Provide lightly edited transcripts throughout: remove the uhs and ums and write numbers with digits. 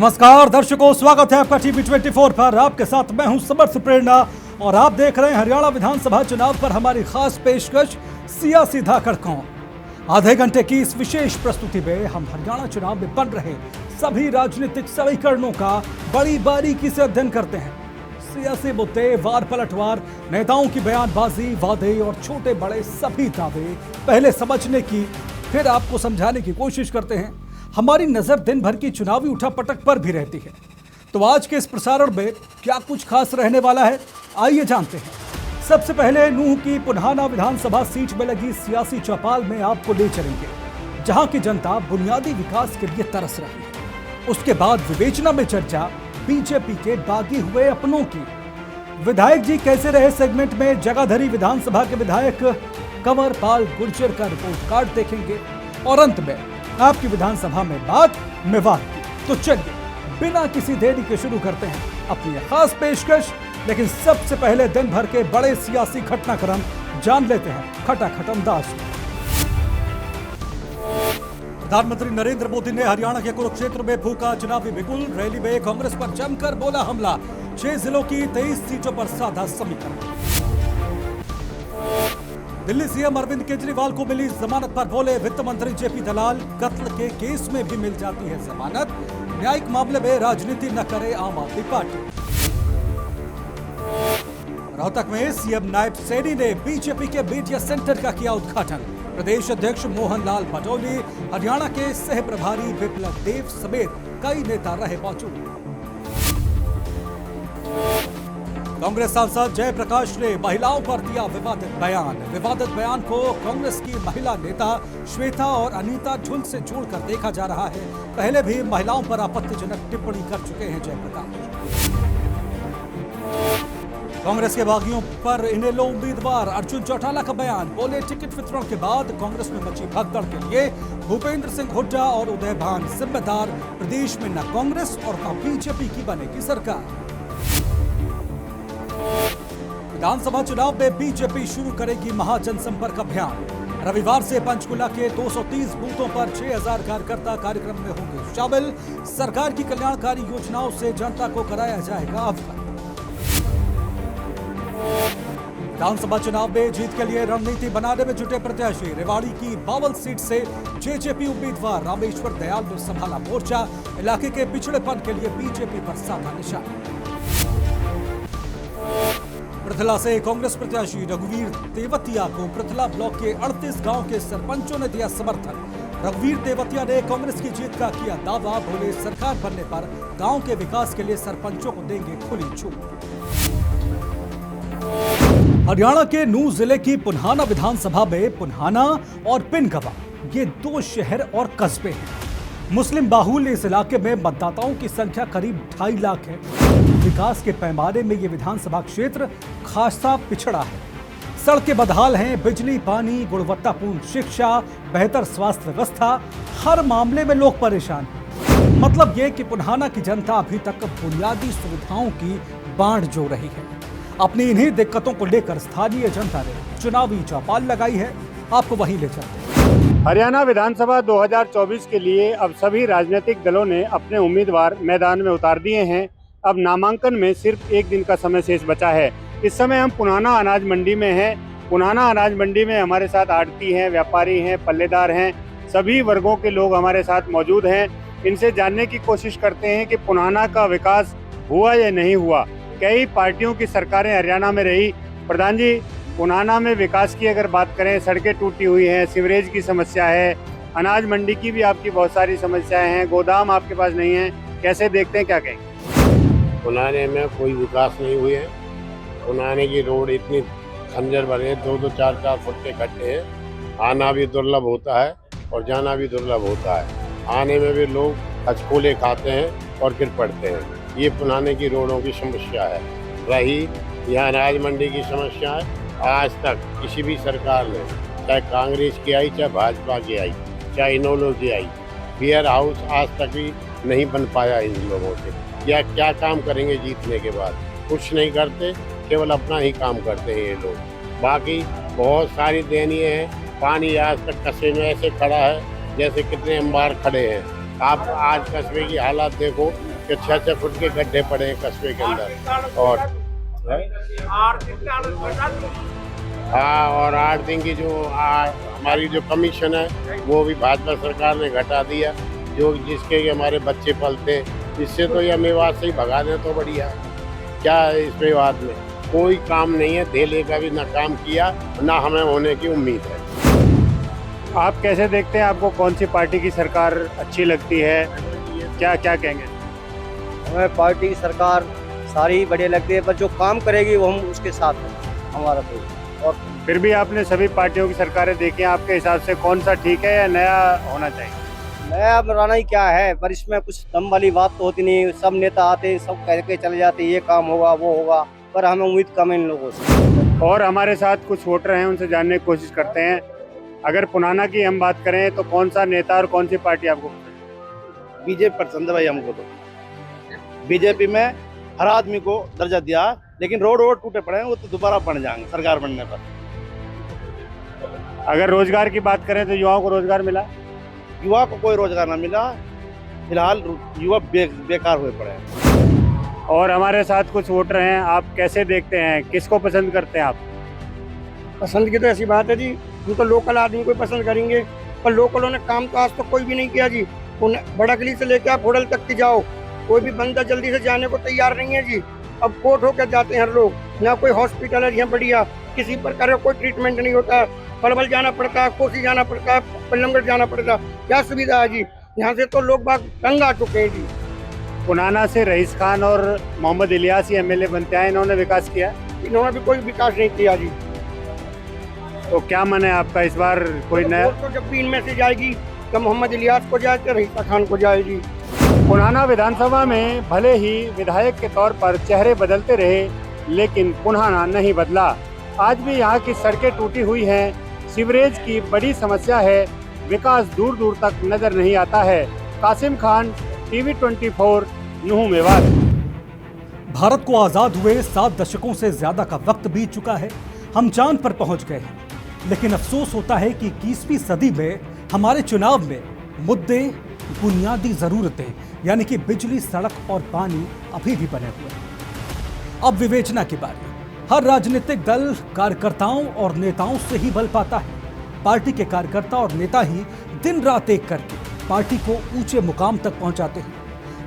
नमस्कार दर्शकों, स्वागत है आपका टीवी 24 पर। आपके साथ मैं हूं समर्थ प्रेरणा और आप देख रहे हैं हरियाणा विधानसभा चुनाव पर हमारी खास पेशकश सियासी धाकड़ कौन। आधे घंटे की इस विशेष प्रस्तुति में हम हरियाणा चुनाव में बन रहे सभी राजनीतिक समीकरणों का बड़ी बारीकी से अध्ययन करते हैं। सियासी मुद्दे, वार पलटवार, नेताओं की बयानबाजी, वादे और छोटे बड़े सभी दावे पहले समझने की, फिर आपको समझाने की कोशिश करते हैं। हमारी नजर दिन भर की चुनावी उठापटक पर भी रहती है। तो आज के इस प्रसारण में क्या कुछ खास रहने वाला है, आइए जानते हैं। सबसे पहले नूंह की पुन्हाना विधानसभा सीट में लगी सियासी चौपाल में आपको ले चलेंगे, जहां की जनता बुनियादी विकास के लिए तरस रही है। उसके बाद विवेचना में चर्चा बीजेपी के बागी हुए अपनों की। विधायक जी कैसे रहे सेगमेंट में जगाधरी विधानसभा के विधायक कंवर पाल गुर्जर का रिपोर्ट कार्ड देखेंगे और अंत में आपकी विधानसभा में बात विवाद की। तो चलिए बिना किसी देरी के शुरू करते हैं अपनी खास पेशकश। लेकिन सबसे पहले दिन भर के बड़े सियासी घटनाक्रम जान लेते हैं खटाखट अंदाज में। प्रधानमंत्री नरेंद्र मोदी ने हरियाणा के कुरुक्षेत्र में फूका चुनावी बिगुल। रैली में कांग्रेस पर जमकर बोला हमला। 6 जिलों की 23 सीटों पर साधा समीकरण। दिल्ली सीएम अरविंद केजरीवाल को मिली जमानत पर बोले वित्त मंत्री जेपी दलाल, कत्ल के केस में भी मिल जाती है जमानत। न्यायिक मामले में राजनीति न करे आम आदमी पार्टी। रोहतक में सीएम नायब सैनी ने बीजेपी के मीडिया सेंटर का किया उद्घाटन। प्रदेश अध्यक्ष मोहन लाल पटौली, हरियाणा के सह प्रभारी बिप्लब देव समेत कई नेता रहे मौजूद। कांग्रेस सांसद जयप्रकाश ने महिलाओं पर दिया विवादित बयान। विवादित बयान को कांग्रेस की महिला नेता श्वेता और अनीता ढुल से जोड़कर देखा जा रहा है। पहले भी महिलाओं पर आपत्तिजनक टिप्पणी कर चुके हैं जयप्रकाश। कांग्रेस के बागियों पर इनेलो उम्मीदवार अर्जुन चौटाला का बयान। बोले टिकट वितरण के बाद कांग्रेस में मची भगदड़ के लिए भूपेंद्र सिंह हुड्डा और उदय भान जिम्मेदार। प्रदेश में न कांग्रेस और न बीजेपी की बनेगी सरकार। विधानसभा चुनाव में बीजेपी शुरू करेगी महाजनसंपर्क अभियान। रविवार से पंचकुला के 230 बूथों पर 6000 कार्यकर्ता कार्यक्रम में होंगे शामिल। सरकार की कल्याणकारी योजनाओं से जनता को कराया जाएगा अवगत। विधानसभा चुनाव में जीत के लिए रणनीति बनाने में जुटे प्रत्याशी। रेवाड़ी की 52 सीट से जेजेपी उम्मीदवार रामेश्वर दयाल ने संभाला मोर्चा। इलाके के पिछड़ेपन के लिए बीजेपी पर साधा निशाना। पृथला से कांग्रेस प्रत्याशी रघुवीर तेवतिया को पृथला ब्लॉक के 38 गांव के सरपंचों ने दिया समर्थन। रघुवीर तेवतिया ने कांग्रेस की जीत का किया दावा। बोले सरकार बनने पर गांव के विकास के लिए सरपंचों को देंगे खुली छूट। हरियाणा के नूंह जिले की पुन्हाना विधानसभा में पुन्हाना और पिनगवा ये 2 शहर और कस्बे हैं। मुस्लिम बाहुल्य इस इलाके में मतदाताओं की संख्या करीब 2.5 लाख है। विकास के पैमाने में ये विधानसभा क्षेत्र खासा पिछड़ा है। सड़कें बदहाल हैं, बिजली, पानी, गुणवत्तापूर्ण शिक्षा, बेहतर स्वास्थ्य व्यवस्था, हर मामले में लोग परेशान हैं। मतलब ये कि पुन्हाना की जनता अभी तक बुनियादी सुविधाओं की बांट जो रही है। अपनी इन्हीं दिक्कतों को लेकर स्थानीय जनता ने चुनावी चौपाल लगाई है। आपको वहीं ले चलते हैं। हरियाणा विधानसभा 2024 के लिए अब सभी राजनीतिक दलों ने अपने उम्मीदवार मैदान में उतार दिए हैं। अब नामांकन में सिर्फ 1 दिन का समय शेष बचा है। इस समय हम पुन्हाना अनाज मंडी में हैं। पुन्हाना अनाज मंडी में हमारे साथ आड़ती हैं, व्यापारी हैं, पल्लेदार हैं, सभी वर्गों के लोग हमारे साथ मौजूद हैं। इनसे जानने की कोशिश करते हैं कि पुन्हाना का विकास हुआ या नहीं हुआ। कई पार्टियों की सरकारें हरियाणा में रही। प्रधान जी, पुन्हाना में विकास की अगर बात करें, सड़कें टूटी हुई हैं, सीवरेज की समस्या है, अनाज मंडी की भी आपकी बहुत सारी समस्याएं हैं, गोदाम आपके पास नहीं है, कैसे देखते हैं, क्या कहेंगे? पुन्हाने में कोई विकास नहीं हुए है। पुन्हाने की रोड इतनी खंजर बने, 2-2, 4-4 फुट के खड्डे हैं। आना भी दुर्लभ होता है और जाना भी दुर्लभ होता है। आने में भी लोग हचकोले खाते हैं और गिर पड़ते हैं। ये पुन्हाने की रोडों की समस्या है। रही यह अनाज मंडी की समस्या है, आज तक किसी भी सरकार ने, चाहे कांग्रेस की आई, चाहे भाजपा की आई, चाहे इनेलो की आई, वेयर हाउस आज तक भी नहीं बन पाया इन लोगों से। या क्या काम करेंगे जीतने के बाद? कुछ नहीं करते, केवल अपना ही काम करते हैं ये लोग। बाकी बहुत सारी दयनीय है। पानी आज तक कस्बे में ऐसे खड़ा है जैसे कितने अंबार खड़े हैं। आप आज कस्बे की हालात देखो, के 6-6 फुट के गड्ढे पड़े हैं कस्बे के अंदर। और हाँ, और 8 दिन की जो हमारी जो कमीशन है वो भी भाजपा सरकार ने घटा दिया, जो जिसके हमारे बच्चे पलते। इससे तो ये मेवात से ही भगा दें तो बढ़िया। क्या है इस मेवात में? कोई काम नहीं है, धेले का भी ना काम किया, ना हमें होने की उम्मीद है। आप कैसे देखते हैं, आपको कौन सी पार्टी की सरकार अच्छी लगती है? क्या क्या कहेंगे? हमें पार्टी की सरकार सारी बढ़िया लगती है, पर जो काम करेगी वो हम उसके साथ हैं हमारा तो। और फिर भी आपने सभी पार्टियों की सरकारें देखी हैं, आपके हिसाब से कौन सा ठीक है या नया होना चाहिए? नया बनाना ही क्या है, पर इसमें कुछ दम वाली बात तो होती नहीं। सब नेता आते सब कह के चले जाते ये काम होगा वो होगा, पर हमें उम्मीद कम है इन लोगों से। और हमारे साथ कुछ वोटर हैं, उनसे जानने की कोशिश करते हैं। अगर पुनाना की हम बात करें तो कौन सा नेता और कौन सी पार्टी आपको? बीजेपी पसंद है भाई हमको तो। बीजेपी में हर आदमी को दर्जा दिया, लेकिन रोड टूटे पड़े हैं, वो तो दोबारा बन जाएंगे सरकार बनने पर। अगर रोजगार की बात करें तो युवाओं को रोजगार मिला? युवा को कोई रोजगार ना मिला, फिलहाल युवा बेकार हुए पड़े हैं। और हमारे साथ कुछ वोटर हैं, आप कैसे देखते हैं, किसको पसंद करते हैं आप? पसंद की तो ऐसी बात है जी, हम तो लोकल आदमी को पसंद करेंगे, पर लोकलों ने काम तो आज तक कोई भी नहीं किया जी। बड़कली से लेकर आप होटल तक की जाओ, कोई भी बंदा जल्दी से जाने को तैयार नहीं है जी। अब कोर्ट होकर जाते हैं हर लोग, ना कोई हॉस्पिटल है यहाँ बढ़िया, किसी प्रकार का कोई ट्रीटमेंट नहीं होता है। पलवल जाना पड़ता है, कोसी जाना पड़ता है, पल्लमगढ़ जाना पड़ता है। क्या सुविधा है जी यहाँ से? तो लोग बाग तंग आ चुके हैं जी। पुनाना से रईस खान और मोहम्मद इलियास ही एमएलए बनते हैं, इन्होंने विकास किया? इन्होंने भी कोई विकास नहीं किया जी। तो क्या मन है आपका इस बार कोई नया? तो जब भी इनमें से जाएगी तो मोहम्मद इलियास को जाए तो रईस खान को जाएगी। पुनाना विधानसभा में भले ही विधायक के तौर पर चेहरे बदलते रहे, लेकिन पुनाना नहीं बदला। आज भी यहाँ की सड़कें टूटी हुई हैं, सीवरेज की बड़ी समस्या है, विकास दूर दूर तक नजर नहीं आता है। कासिम खान, टीवी 24, नुहू मेवात। भारत को आजाद हुए 7 दशकों से ज्यादा का वक्त बीत चुका है, हम चांद पर पहुंच गए हैं, लेकिन अफसोस होता है कि 21वीं सदी में हमारे चुनाव में मुद्दे, बुनियादी जरूरतें यानी कि बिजली, सड़क और पानी अभी भी बने हुए हैं। अब विवेचना की बारी। हर राजनीतिक दल कार्यकर्ताओं और नेताओं से ही बल पाता है। पार्टी के कार्यकर्ता और नेता ही दिन रात एक करके पार्टी को ऊंचे मुकाम तक पहुंचाते हैं,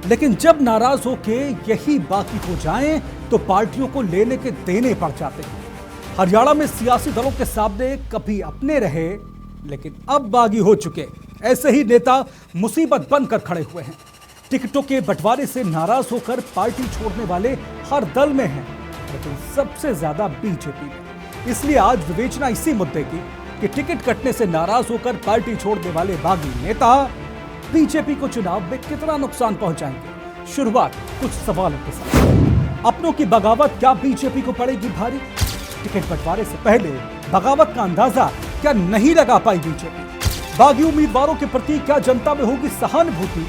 लेकिन जब नाराज होके यही बाकी हो जाएं तो पार्टियों को लेने के देने पड़ जाते हैं। हरियाणा में सियासी दलों के सामने कभी अपने रहे, लेकिन अब बागी हो चुके ऐसे ही नेता मुसीबत बनकर खड़े हुए हैं। टिकटों के बंटवारे से नाराज होकर पार्टी छोड़ने वाले हर दल में हैं, लेकिन सबसे ज्यादा बीजेपी में। इसलिए आज विवेचना इसी मुद्दे की कि टिकट कटने से नाराज होकर पार्टी छोड़ने वाले बागी नेता बीजेपी को चुनाव में कितना नुकसान पहुंचाएंगे। शुरुआत कुछ सवालों के साथ। अपनों की बगावत क्या बीजेपी को पड़ेगी भारी? टिकट बंटवारे से पहले बगावत का अंदाजा क्या नहीं लगा पाई बीजेपी? बागी उम्मीदवारों के प्रति क्या जनता में होगी सहानुभूति?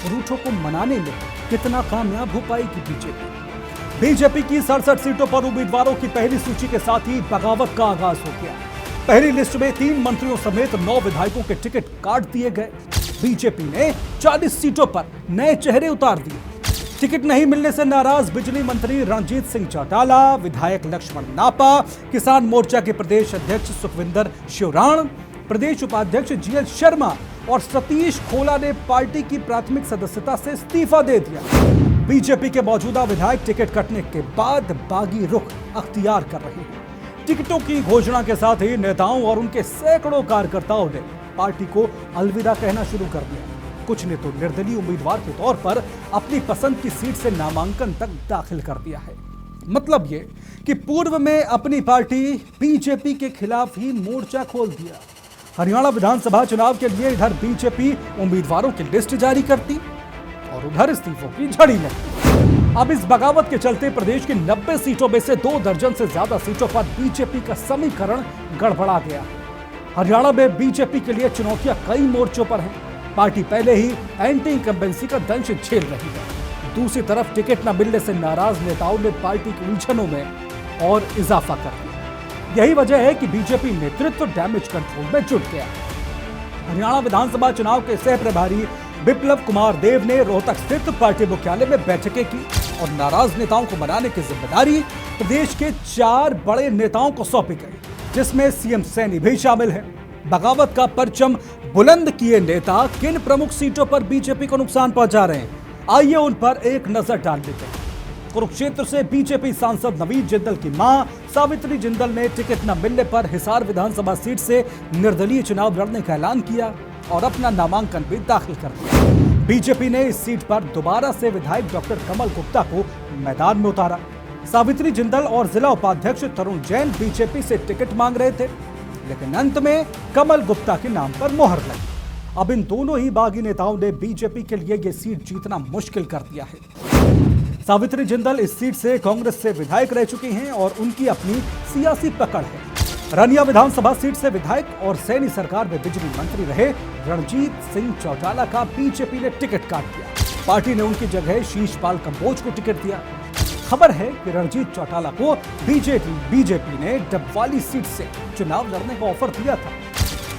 रूठों को मनाने में कितना कामयाब हो पाएगी बीजेपी? बीजेपी की 67 सीटों पर उम्मीदवारों की पहली सूची के साथ ही बगावत का आगाज हो गया। पहली लिस्ट में 3 मंत्रियों समेत 9 विधायकों के टिकट काट दिए गए। बीजेपी ने 40 सीटों पर नए चेहरे उतार दिए। टिकट नहीं मिलने से नाराज बिजली मंत्री रणजीत सिंह चौटाला, विधायक लक्ष्मण नापा, किसान मोर्चा के प्रदेश अध्यक्ष सुखविंदर शिवराण, प्रदेश उपाध्यक्ष जीएल शर्मा और सतीश खोला ने पार्टी की प्राथमिक सदस्यता से इस्तीफा दे दिया। बीजेपी के मौजूदा विधायक टिकट कटने के बाद बागी रुख अख्तियार कर रहे हैं। टिकटों की घोषणा के साथ ही नेताओं और उनके सैकड़ों कार्यकर्ताओं ने पार्टी को अलविदा कहना शुरू कर दिया। कुछ ने तो निर्दलीय उम्मीदवार के तौर पर अपनी पसंद की सीट से नामांकन तक दाखिल कर दिया है। मतलब ये कि पूर्व में अपनी पार्टी बीजेपी के खिलाफ ही मोर्चा खोल दिया। हरियाणा विधानसभा चुनाव के लिए इधर बीजेपी उम्मीदवारों की लिस्ट जारी करती और उधर इस्तीफों की झड़ी लगती। अब इस बगावत के चलते प्रदेश की 90 सीटों में से 2 दर्जन से ज्यादा सीटों पर बीजेपी का समीकरण गड़बड़ा गया। हरियाणा में बीजेपी के लिए चुनौतियां कई मोर्चों पर हैं। पार्टी पहले ही एंटी इनकम्बेंसी का दंश झेल रही है। दूसरी तरफ टिकट न मिलने से नाराज नेताओं ने पार्टी की उलझनों में और इजाफा कर दिया। यही वजह है कि बीजेपी नेतृत्व डैमेज कंट्रोल में जुट गया। हरियाणा विधानसभा चुनाव के सह प्रभारी बिप्लब कुमार देव ने रोहतक स्थित पार्टी मुख्यालय में बैठकें की और नाराज नेताओं को मनाने की जिम्मेदारी प्रदेश के 4 बड़े नेताओं को सौंपी गई, जिसमें सीएम सैनी भी शामिल है। बगावत का परचम बुलंद किए नेता किन प्रमुख सीटों पर बीजेपी को नुकसान पहुंचा रहे हैं, आइए उन पर एक नजर डाल देते हैं। कुरुक्षेत्र से बीजेपी सांसद नवीन जिंदल की मां सावित्री जिंदल ने टिकट न मिलने पर हिसार विधानसभा सीट से निर्दलीय चुनाव लड़ने का ऐलान किया और अपना नामांकन भी दाखिल कर दिया। बीजेपी ने इस सीट पर दोबारा से विधायक डॉक्टर कमल गुप्ता को मैदान में उतारा। सावित्री जिंदल और जिला उपाध्यक्ष तरुण जैन बीजेपी से टिकट मांग रहे थे, लेकिन अंत में कमल गुप्ता के नाम पर मोहर लगी। अब इन दोनों ही बागी नेताओं ने बीजेपी के लिए यह सीट जीतना मुश्किल कर दिया है। सावित्री जिंदल इस सीट से कांग्रेस से विधायक रह चुकी हैं और उनकी अपनी सियासी पकड़ है। रनिया विधानसभा सीट से विधायक और सैनी सरकार में बिजली मंत्री रहे रणजीत सिंह चौटाला का बीजेपी ने टिकट काट दिया। पार्टी ने उनकी जगह शीशपाल कंबोज को टिकट दिया। खबर है कि रणजीत चौटाला को बीजेपी ने डबवाली सीट से चुनाव लड़ने का ऑफर दिया था,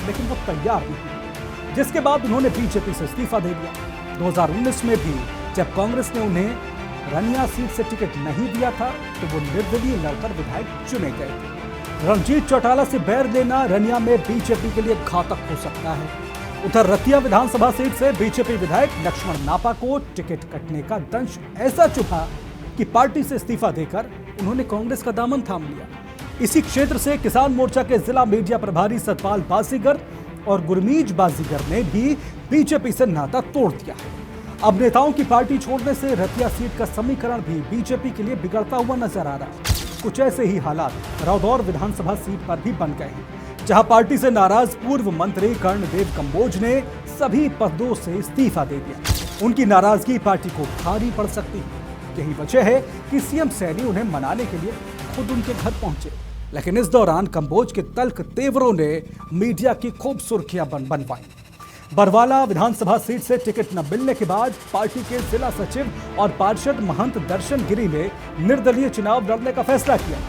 लेकिन वो तैयार नहीं, जिसके बाद उन्होंने बीजेपी से इस्तीफा दे दिया। 2019 में भी जब कांग्रेस ने उन्हें रनिया सीट से टिकट नहीं दिया था तो वो निर्दलीय लड़कर विधायक चुने गए थे। रणजीत चौटाला से बैर लेना रनिया में बीजेपी के लिए घातक हो सकता है। उधर रतिया विधानसभा सीट से बीजेपी विधायक लक्ष्मण नापा को टिकट कटने का दंश ऐसा चुभा कि पार्टी से इस्तीफा देकर उन्होंने कांग्रेस का दामन थाम लिया। इसी क्षेत्र से किसान मोर्चा के जिला मीडिया प्रभारी सतपाल बाजीगर और गुरमीज बाजीगर ने भी बीजेपी से नाता तोड़ दिया है। अब नेताओं की पार्टी छोड़ने से रतिया सीट का समीकरण भी बीजेपी के लिए बिगड़ता हुआ नजर आ रहा है। कुछ ऐसे ही हालात रौदौर विधानसभा सीट पर भी बन गए हैं, जहां पार्टी से नाराज पूर्व मंत्री कर्णदेव कंबोज ने सभी पदों से इस्तीफा दे दिया। उनकी नाराजगी पार्टी को भारी पड़ सकती है। यही वजह है कि सीएम सैनी उन्हें मनाने के लिए खुद उनके घर पहुंचे, लेकिन इस दौरान कंबोज के तल्ख तेवरों ने मीडिया की खूब सुर्खियां बनवाई। बरवाला विधानसभा सीट से टिकट न मिलने के बाद पार्टी के जिला सचिव और पार्षद महंत दर्शन गिरी ने निर्दलीय चुनाव लड़ने का फैसला किया।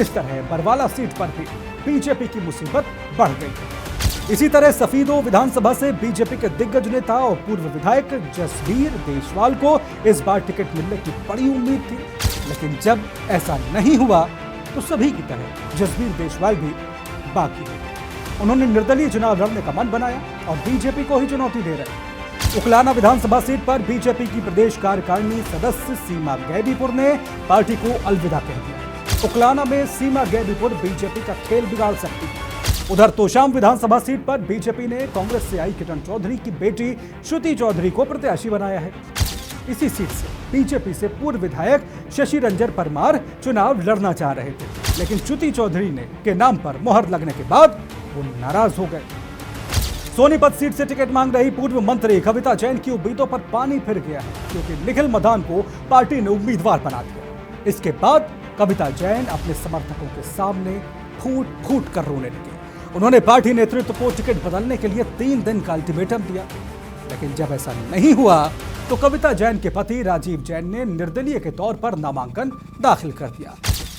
इस तरह बरवाला सीट पर भी बीजेपी की मुसीबत बढ़ गई। इसी तरह सफीदो विधानसभा से बीजेपी के दिग्गज नेता और पूर्व विधायक जसबीर देशवाल को इस बार टिकट मिलने की बड़ी उम्मीद थी, लेकिन जब ऐसा नहीं हुआ तो सभी की तरह जसबीर देशवाल भी बाकी है। उन्होंने निर्दलीय चुनाव लड़ने का मन बनाया और बीजेपी को ही चुनौती दे रहे। उकलाना विधानसभा सीट पर बीजेपी की प्रदेश कार्यकारिणी सदस्य सीमा गैबीपुर ने पार्टी को अलविदा कह दिया। उकलाना में सीमा गैबीपुर बीजेपी का खेल बिगाड़ सकती है। उधर तोशाम विधानसभा सीट पर बीजेपी ने कांग्रेस से आई किरण चौधरी की बेटी श्रुति चौधरी को प्रत्याशी बनाया है। इसी सीट से बीजेपी से पूर्व विधायक शशि रंजन परमार चुनाव लड़ना चाह रहे थे, लेकिन श्रुति चौधरी के नाम पर मोहर लगने के बाद वो नाराज हो गए। सोनीपत सीट से टिकट मांग रही पूर्व मंत्री कविता जैन की उम्मीदों पर पानी फिर गया है, क्योंकि निखिल मदान को पार्टी ने उम्मीदवार बना दिया। इसके बाद कविता जैन अपने समर्थकों के सामने फूट फूट कर रोने लगे। उन्होंने पार्टी नेतृत्व को टिकट बदलने के लिए 3 दिन का अल्टीमेटम दिया, लेकिन जब ऐसा नहीं हुआ तो कविता जैन के पति राजीव जैन ने निर्दलीय के तौर पर नामांकन दाखिल कर दिया।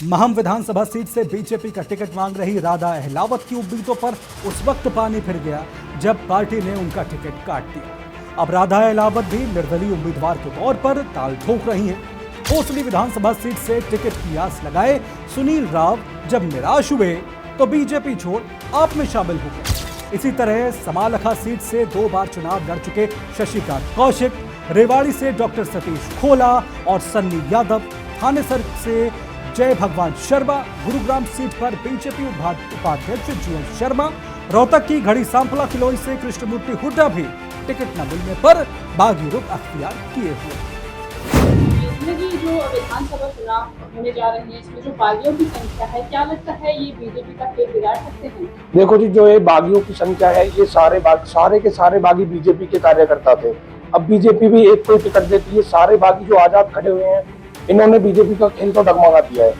महम विधानसभा सीट से बीजेपी का टिकट मांग रही राधा अहलावत की उम्मीदों पर उस वक्त पानी फिर गया जब पार्टी ने उनका टिकट काट दिया। अब राधा अहलावत भी निर्दलीय उम्मीदवार के तौर पर ताल ठोक रही हैं। कोसली विधानसभा सीट से टिकट की आस लगाए सुनील राव जब निराश हुए तो बीजेपी छोड़ आप में शामिल हो गए। इसी तरह समालखा सीट से 2 बार चुनाव लड़ चुके शशिकांत कौशिक, रेवाड़ी से डॉक्टर सतीश खोला और सन्नी यादव, थानेसर से जय भगवान शर्मा, गुरुग्राम सीट पर बीजेपी उपाध्यक्ष जीएन शर्मा, रोहतक की घड़ी सांपला किलोई से कृष्णमूर्ति हुड्डा भी टिकट न मिलने पर बागी रुख अख्तियार किए हुए। जो विधानसभा चुनाव होने जा रहे हैं, इसमें जो बागियों की संख्या है, क्या लगता है ये बीजेपी का खेल बिगाड़ सकते हैं? देखो जी, जो ये बागियों की संख्या है, ये सारे के सारे बागी बीजेपी के कार्यकर्ता थे। अब बीजेपी भी एक कोई टिकट देती है, सारे बागी जो आजाद खड़े हुए हैं, इन्होंने बीजेपी का खेल तो डगमगा दिया है।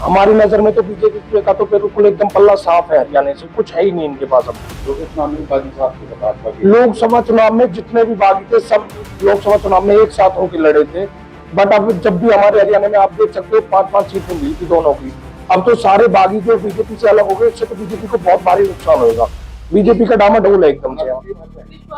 हमारी नजर में तो बीजेपी का तो बिल्कुल एकदम पल्ला साफ है, हरियाणा से कुछ है ही नहीं इनके पास। अब लोकसभा चुनाव में जितने भी बागी थे सब लोकसभा चुनाव में एक साथ होकर लड़े थे, बट अब जब भी हमारे हरियाणा में आप देख सकते हो 5-5 सीटें मिली थी दोनों की। अब तो सारे बागी जो बीजेपी से अलग हो गए, इससे तो बीजेपी को बहुत भारी नुकसान होगा। बीजेपी का डामाडोल है एकदम से।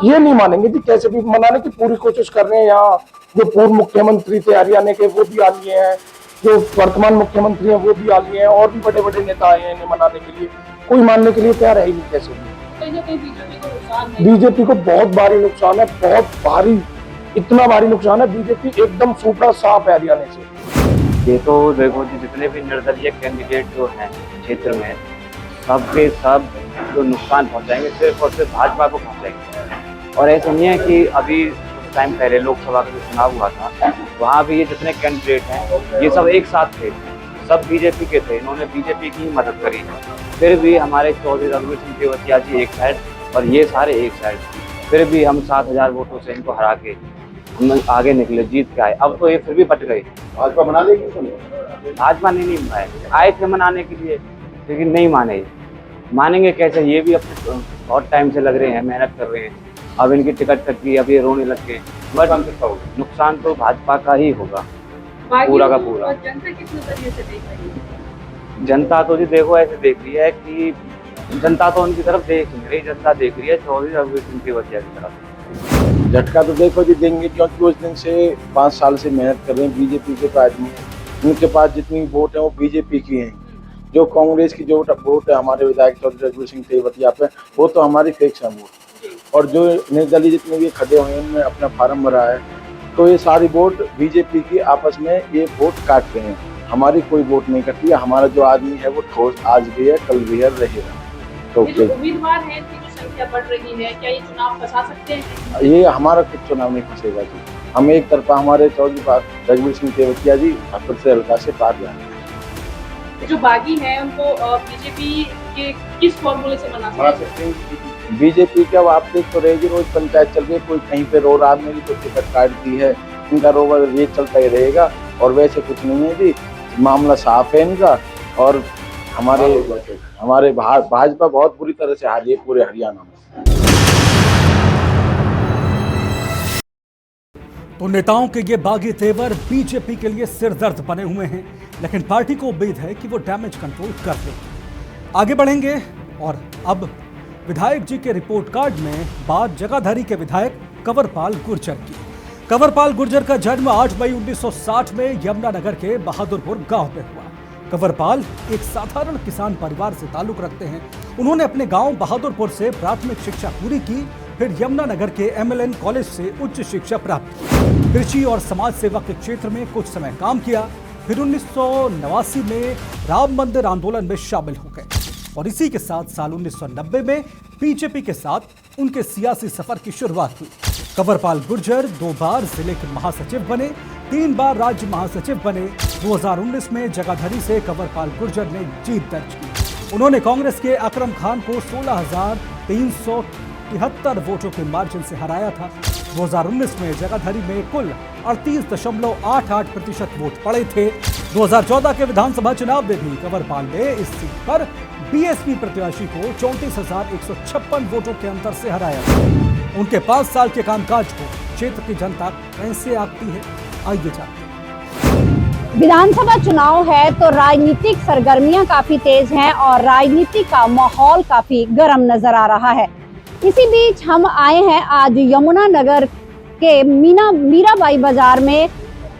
ये नहीं मानेंगे जी, कैसे भी मनाने की पूरी कोशिश कर रहे हैं। यहाँ जो पूर्व मुख्यमंत्री थे हरियाणा के वो भी आ लिए हैं, जो वर्तमान मुख्यमंत्री हैं वो भी आ लिए हैं, और भी बड़े बड़े नेता आए हैं इन्हें मनाने के लिए। कोई मानने के लिए तैयार है ही नहीं कैसे भी। कहीं ना कहीं बीजेपी को नुकसान है। बीजेपी को बहुत भारी नुकसान है, बहुत भारी, इतना भारी नुकसान है। बीजेपी एकदम सूखा साफ है हरियाणा से। ये तो देखो जी, जितने भी निर्दलीय कैंडिडेट जो हैं क्षेत्र में, सब के सब जो नुकसान पहुंचाएंगे सिर्फ और सिर्फ भाजपा को पहुंचाएंगे। और ऐसा नहीं है कि अभी कुछ टाइम पहले लोकसभा का जो चुनाव हुआ था, वहाँ भी ये जितने कैंडिडेट हैं ये सब एक साथ थे, सब बीजेपी के थे, इन्होंने बीजेपी की मदद करी। फिर भी हमारे चौधरी रघुवीर सिंह तेवतिया जी एक साइड और ये सारे एक साइड, फिर भी हम 7,000 वोटों से इनको हरा के हम आगे निकले, जीत के आए। अब तो ये फिर भी बट गए। भाजपा मना लेगी? भाजपा ने नहीं मनाए, आए थे मनाने के लिए लेकिन नहीं माने। मानेंगे कैसे? ये भी अपने बहुत टाइम से लग रहे हैं, मेहनत कर रहे हैं। अब इनकी टिकट कट गई, अब ये रोने लग गए। बट नुकसान तो भाजपा का ही होगा पूरा का पूरा। जनता किस नजरिए से देख रही है? जनता तो जी देखो ऐसे देख रही है कि जनता तो उनकी तरफ देख नहीं रही, जनता देख रही है चौधरी रघुवीर सिंह तेवतिया की तरफ। झटका तो देखो जी देंगे, क्योंकि उस दिन से 5 साल से मेहनत कर रहे हैं। बीजेपी के आदमी है, उनके पास जितनी वोट है वो बीजेपी की है। जो कांग्रेस की जो वोट है हमारे विधायक चौधरी रघुवीर सिंह तेवतिया पे, वो तो हमारी फिक्स है वोट। और जो निर्दलीय जितने भी खड़े हुए हैं उनमें अपना फार्म भरा है, तो ये सारी वोट बीजेपी की आपस में ये वोट काट रहे हैं। हमारी कोई वोट नहीं करती है। हमारा जो आदमी है वो ठोस आज भी है, कल भी है, रहेगा। तो ये जो उम्मीदवार हैं इनकी जो संख्या बढ़ रही है, क्या ये चुनाव फंसा सकते हैं? ये हमारा कुछ चुनाव नहीं फंसेगा जी। हम एक तरफा हमारे चौधरी रघुवीर सिंह तेवतिया जी हल्के से हल्का से पार जा रहे हैं। जो बागी हैं उनको बीजेपी के किस फॉर्मूले से मना सकते हैं? बीजेपी का अब आप देख तो रहेगी, रोज पंचायत चल रही है, कोई कहीं पे रो रहा है मेरी तो टिकट काट दी है, इनका रोवर ये चलता ही रहेगा। और वैसे कुछ नहीं है जी, मामला साफ है इनका। और हमारे भाजपा बहुत बुरी तरह से हारी है पूरे हरियाणा में। तो नेताओं के ये बागी तेवर बीजेपी के लिए सिरदर्द बने हुए हैं, लेकिन पार्टी को उम्मीद है कि वो डैमेज कंट्रोल कर ले। आगे बढ़ेंगे और अब विधायक जी के रिपोर्ट कार्ड में बात जगाधरी के विधायक कंवरपाल गुर्जर की। कंवरपाल गुर्जर का जन्म 8 मई 1960 में यमुनानगर के बहादुरपुर गांव में हुआ। कंवरपाल एक साधारण किसान परिवार से ताल्लुक रखते हैं। उन्होंने अपने गांव बहादुरपुर से प्राथमिक शिक्षा पूरी की, फिर यमुनानगर के MLN कॉलेज से उच्च शिक्षा प्राप्त की। कृषि और समाज सेवा के क्षेत्र में कुछ समय काम किया, फिर 1989 में राम मंदिर आंदोलन में शामिल हो गए और इसी के साथ साल 1990 में बीजेपी के साथ उनके सियासी सफर की शुरुआत हुई। कंवरपाल गुर्जर 2 बार जिले के महासचिव बने, 3 बार राज्य महासचिव बने। 2019 में जगाधरी से कंवरपाल गुर्जर ने जीत दर्ज की। उन्होंने कांग्रेस के अकरम खान को 16,373 वोटों के मार्जिन से हराया था। 2019 में जगाधरी में कुल 38.88% वोट पड़े थे। 2014 के विधानसभा चुनाव में भी कंवरपाल ने इस सीट पर बीएसपी प्रत्याशी को 34,156 वोटों के अंतर से हराया था। उनके 5 साल के कामकाज को क्षेत्र की जनता कैसे आंकती है, आइए जानते हैं। विधानसभा चुनाव है तो राजनीतिक सरगर्मियां काफी तेज हैं और राजनीति का माहौल काफी गर्म नजर आ रहा है। इसी बीच हम आए हैं आज यमुनानगर के मीराबाई बाजार में,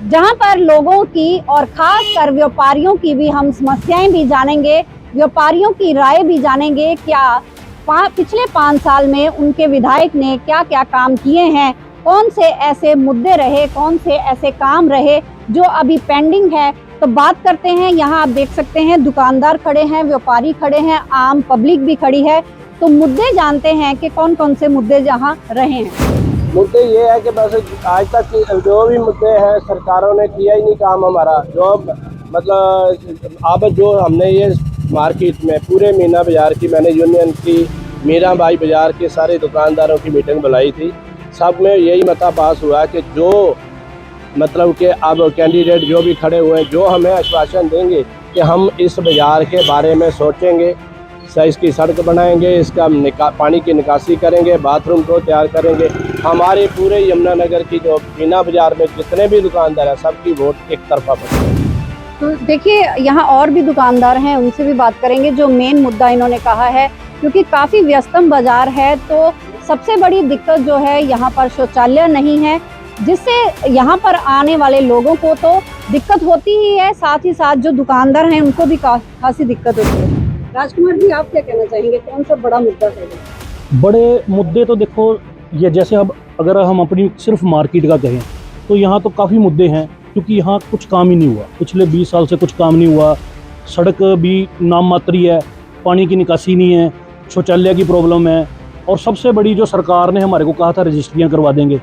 जहां पर लोगों की और खास कर व्यापारियों की भी हम समस्याएं भी जानेंगे, व्यापारियों की राय भी जानेंगे। क्या पिछले 5 साल में उनके विधायक ने क्या क्या काम किए हैं, कौन से ऐसे मुद्दे रहे, कौन से ऐसे काम रहे जो अभी पेंडिंग है। तो बात करते हैं। यहाँ आप देख सकते हैं दुकानदार खड़े हैं, व्यापारी खड़े हैं, आम पब्लिक भी खड़ी है। तो मुद्दे जानते हैं कि कौन कौन से मुद्दे जहाँ रहे हैं। मुद्दे ये है कि बस आज तक जो भी मुद्दे हैं सरकारों ने किया ही नहीं काम हमारा। जो मतलब अब जो हमने ये मार्केट में पूरे मीना बाजार की, मैंने यूनियन की मीराबाई बाजार के सारे दुकानदारों की मीटिंग बुलाई थी। सब में यही मता पास हुआ कि जो मतलब कि अब कैंडिडेट जो भी खड़े हुए हैं, जो हमें आश्वासन देंगे कि हम इस बाजार के बारे में सोचेंगे, इसकी सड़क बनाएंगे, इसका पानी की निकासी करेंगे, बाथरूम को तैयार करेंगे। हमारे पूरे यमुनानगर की जो मीना बाजार में जितने भी दुकानदार हैं सबकी वोट एक तरफा पड़ी। तो देखिए यहाँ और भी दुकानदार हैं, उनसे भी बात करेंगे। जो मेन मुद्दा इन्होंने कहा है, क्योंकि काफ़ी व्यस्तम बाजार है, तो सबसे बड़ी दिक्कत जो है यहाँ पर शौचालय नहीं है, जिससे यहाँ पर आने वाले लोगों को तो दिक्कत होती ही है, साथ ही साथ जो दुकानदार हैं उनको भी खासी दिक्कत होती है। राजकुमार जी, आप क्या कहना चाहेंगे, कौन सा बड़ा मुद्दा है? बड़े मुद्दे तो देखो, ये जैसे अब अगर हम अपनी सिर्फ मार्केट का कहें तो यहाँ तो काफ़ी मुद्दे हैं, क्योंकि यहाँ कुछ काम ही नहीं हुआ। पिछले 20 साल से कुछ काम नहीं हुआ। सड़क भी नाम मात्र ही है, पानी की निकासी नहीं है, शौचालय की प्रॉब्लम है, और सबसे बड़ी जो सरकार ने हमारे को कहा था रजिस्ट्रियाँ करवा देंगे,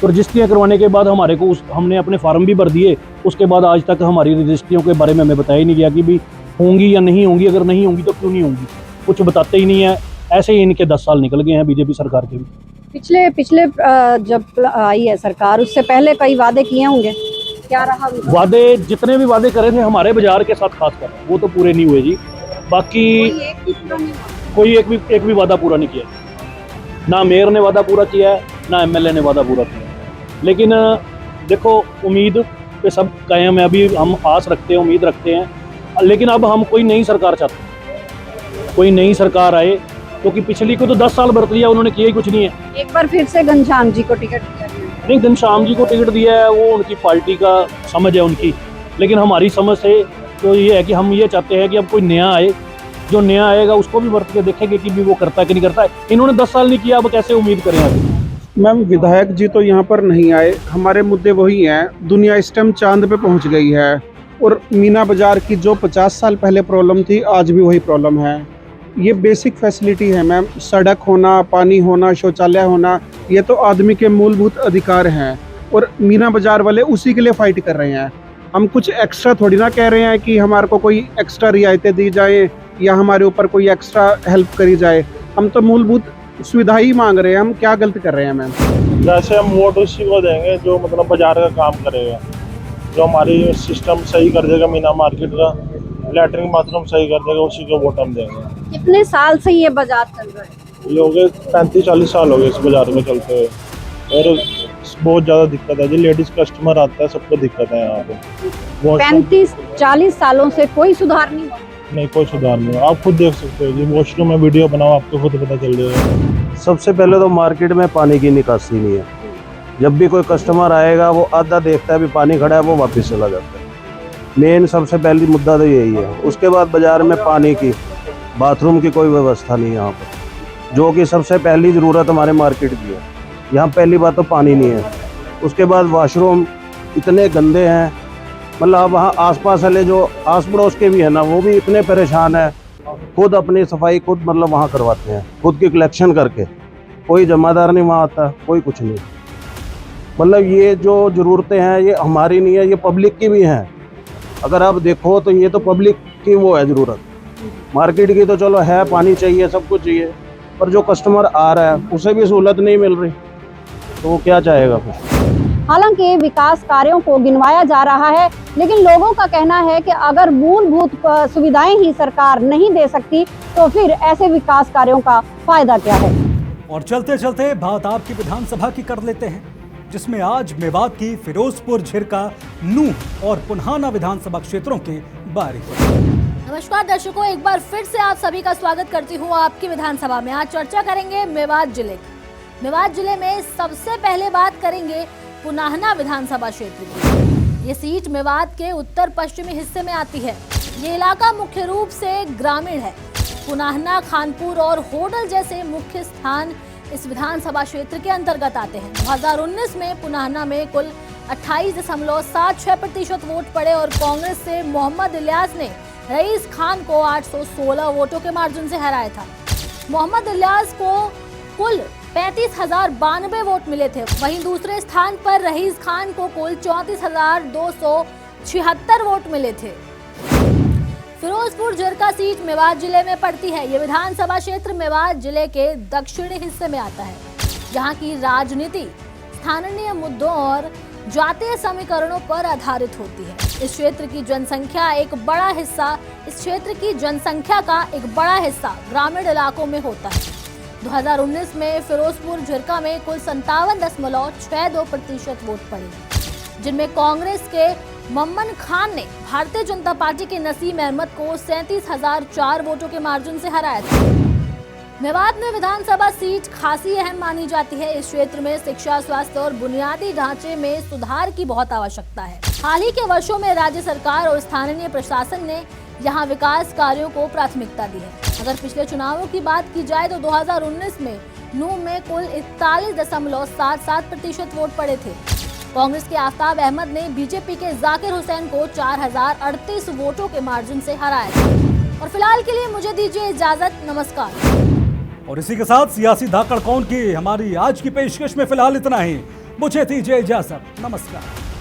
तो रजिस्ट्रियाँ करवाने के बाद हमारे को हमने अपने फार्म भी भर दिए, उसके बाद आज तक हमारी रजिस्ट्रियों के बारे में हमें बताया ही नहीं गया कि भी होंगी या नहीं होंगी, अगर नहीं होंगी तो क्यों नहीं होंगी, कुछ बताते ही नहीं है। ऐसे ही इनके 10 साल निकल गए हैं बीजेपी सरकार के भी। पिछले जब आई है सरकार, उससे पहले कई वादे किए होंगे, क्या रहा वादे? जितने भी वादे करे थे हमारे बाजार के साथ खासकर, वो तो पूरे नहीं हुए जी। बाकी कोई एक भी वादा पूरा नहीं किया। ना मेयर ने वादा पूरा किया है, ना एमएलए ने वादा पूरा किया है। लेकिन देखो, उम्मीद पे सब कायम है, अभी हम आस रखते हैं, उम्मीद रखते हैं, लेकिन अब हम कोई नई सरकार चाहते हैं, कोई नई सरकार आए, क्योंकि पिछली को तो 10 साल बरत लिया, उन्होंने किया ही कुछ नहीं है। एक बार फिर से घनश्याम जी को टिकट दिया? नहीं, घनश्याम जी को टिकट दिया है, वो उनकी पार्टी का समझ है उनकी, लेकिन हमारी समझ से तो ये है कि हम ये चाहते हैं कि अब कोई नया आए, जो नया आएगा उसको भी बरत के देखेंगे कि भी वो करता है कि नहीं करता है। इन्होंने 10 साल नहीं किया, अब कैसे उम्मीद करें अभी? मैम, विधायक जी तो यहाँ पर नहीं आए, हमारे मुद्दे वही हैं। दुनिया इस टाइम चांद पे पहुँच गई है, और मीना बाजार की जो 50 साल पहले प्रॉब्लम थी, आज भी वही प्रॉब्लम है। ये बेसिक फैसिलिटी है मैम, सड़क होना, पानी होना, शौचालय होना, ये तो आदमी के मूलभूत अधिकार हैं, और मीना बाजार वाले उसी के लिए फाइट कर रहे हैं। हम कुछ एक्स्ट्रा थोड़ी ना कह रहे हैं कि हमारे को कोई एक्स्ट्रा रियायतें दी जाए या हमारे ऊपर कोई एक्स्ट्रा हेल्प करी जाए। हम तो मूलभूत सुविधा ही मांग रहे हैं। हम क्या गलत कर रहे हैं मैम? जैसे हम वोट उसी को देंगे जो मतलब बाजार का काम करेगा, जो हमारी सिस्टम सही कर देगा, मीना मार्केट का लैटरिन बाथरूम सही कर देगा, उसी को वोट हम देंगे। कितने साल से ये बाजार चल रहा है? ये हो गए 35-40 साल हो गए इस बाजार में चलते हुए, और बहुत ज़्यादा दिक्कत है जी। लेडीज कस्टमर आता है, सबको दिक्कत है यहाँ पे। 35-40 सालों से कोई सुधार नहीं हुआ? नहीं, कोई सुधार नहीं। आप खुद देख सकते हो जी, वॉशरूम में वीडियो बनाओ, आपको खुद पता चल जाएगा। सबसे पहले तो मार्केट में पानी की निकासी नहीं है। जब भी कोई कस्टमर आएगा, वो आधा देखता है भी पानी खड़ा है, वो वापस चला जाता है। मेन सबसे पहली मुद्दा तो यही है। उसके बाद बाजार में पानी की, बाथरूम की कोई व्यवस्था नहीं है यहाँ पर, जो कि सबसे पहली ज़रूरत हमारे मार्केट की है। यहाँ पहली बात तो पानी नहीं है। उसके बाद वॉशरूम इतने गंदे हैं, मतलब वहाँ आसपास वाले जो आस पड़ोस के भी है ना, वो भी इतने परेशान है। खुद अपनी सफाई खुद मतलब वहाँ करवाते हैं, खुद की कलेक्शन करके। कोई जमादार नहीं वहाँ आता, कोई कुछ नहीं। मतलब ये जो ज़रूरतें हैं, ये हमारी नहीं है, ये पब्लिक की भी हैं। अगर आप देखो तो ये तो पब्लिक की वो है ज़रूरत। मार्केट की तो चलो है, पानी चाहिए, सब कुछ चाहिए, पर जो कस्टमर आ रहा है उसे भी सहूलत नहीं मिल रही, तो वो क्या चाहेगा फिर? हालांकि विकास कार्यों को गिनवाया जा रहा है, लेकिन लोगों का कहना है कि अगर मूलभूत सुविधाएं ही सरकार नहीं दे सकती, तो फिर ऐसे विकास कार्यों का फायदा क्या है? और चलते चलते बात आपकी विधानसभा की कर लेते हैं, जिसमें आज मेवात की फिरोजपुर, झिरका, नूह और पुन्हाना विधानसभा क्षेत्रों के बारे में। नमस्कार दर्शकों, एक बार फिर से आप सभी का स्वागत करती हूँ आपकी विधानसभा में। आज चर्चा करेंगे मेवात जिले की। मेवात जिले में सबसे पहले बात करेंगे पुन्हाना विधानसभा क्षेत्र की। ये सीट मेवात के उत्तर पश्चिमी हिस्से में आती है। ये इलाका मुख्य रूप से ग्रामीण है। पुन्हाना, खानपुर और होडल जैसे मुख्य स्थान इस विधानसभा क्षेत्र के अंतर्गत आते हैं। 2019 में पुन्हाना में कुल 28.76% वोट पड़े और कांग्रेस से मोहम्मद इलियास ने रईस खान को 816 वोटों के मार्जिन से हराया था। मोहम्मद इलियास को कुल 35,092 वोट मिले थे। वहीं दूसरे स्थान पर रईस खान को कुल 34,276 वोट मिले थे। फिरोजपुर झिरका सीट मेवात जिले में पड़ती है। ये विधानसभा क्षेत्र मेवात जिले के दक्षिणी हिस्से में आता है, जहां की राजनीति स्थानीय मुद्दों और जातीय समीकरणों पर आधारित होती है। इस क्षेत्र की जनसंख्या का एक बड़ा हिस्सा ग्रामीण इलाकों में होता है। 2019 में फिरोजपुर झिरका में कुल 57.62% वोट पड़े, जिनमें कांग्रेस के मम्मन खान ने भारतीय जनता पार्टी के नसीम अहमद को 37,004 वोटों के मार्जिन से हराया था। मेवात में विधानसभा सीट खासी अहम मानी जाती है। इस क्षेत्र में शिक्षा, स्वास्थ्य और बुनियादी ढांचे में सुधार की बहुत आवश्यकता है। हाल ही के वर्षों में राज्य सरकार और स्थानीय प्रशासन ने यहां विकास कार्यों को प्राथमिकता दी है। अगर पिछले चुनावों की बात की जाए तो 2019 में नूंह में कुल 41.77% वोट पड़े थे। कांग्रेस के आफ्ताब अहमद ने बीजेपी के जाकिर हुसैन को 4,038 वोटों के मार्जिन से हराया था। और फिलहाल के लिए मुझे दीजिए इजाजत। नमस्कार। और इसी के साथ सियासी धाकड़ कौन की हमारी आज की पेशकश में फिलहाल इतना ही। मुझे दीजिए इजाजत। नमस्कार।